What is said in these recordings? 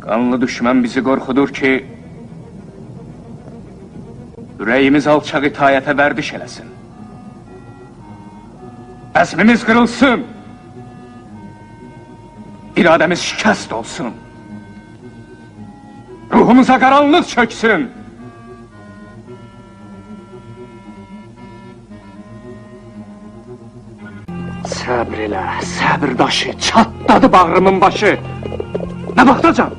Kanlı düşman bizi korkudur ki yüreğimiz alçak itayete verdiş eləsin. Əzmimiz kırılsın. İrademiz şikast olsun. Ruhumuza karanlık çöksün. Səbr elə, səbr daşı çatladı bağrımın başı. Ne bakacağım?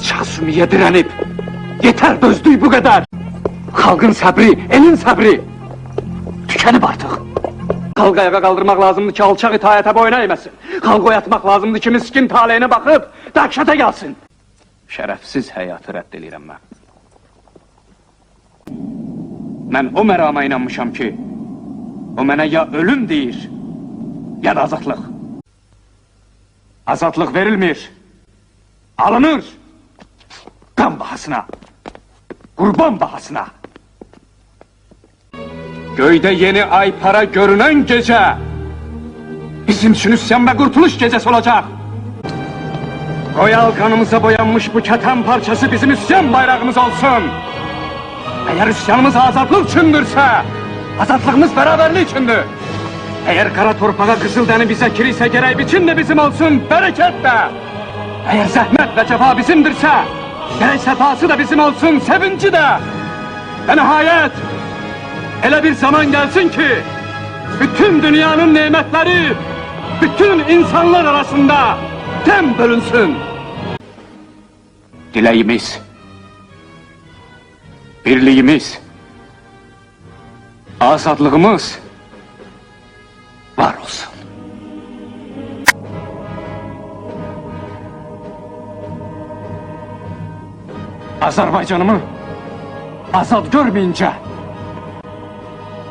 Çasümiye direnip yeter dözdüğü bu kadar. Halkın sabri, elin sabri tükenip artık. Halkı ayağa kaldırmak lazımdı ki alçak itayete boyun eğmesin. Halkı oyatmak lazımdı ki miskin talihine bakıp dehşete gelsin. Şerefsiz hayatı reddedilirəm ben. Ben o merama inanmışam ki o mənə ya ölüm deyir ya da azadlık. Azadlık verilmir, alınır. Kan bahasına, kurban bahasına. Göyde yeni ay para görünen gece bizim için isyan ve kurtuluş gecesi olacak. Royal kanımıza boyanmış bu keten parçası bizim isyan bayrağımız olsun. Eğer isyanımız azadlık içindirse, azadlığımız beraberlik içindir. Eğer kara torpağa kızıldeni bize kiriyse gerek biçim de bizim olsun, bereket de. Eğer zahmet ve cefa bizimdirse, gerek sefası da bizim olsun, sevinci de. Ve nihayet, hele bir zaman gelsin ki, bütün dünyanın nimetleri, bütün insanlar arasında tem bölünsün. Dileğimiz, birliğimiz, azadlığımız var olsun. Azerbaycanımı azad görmeyince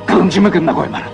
kılıncımı kınına koymarım.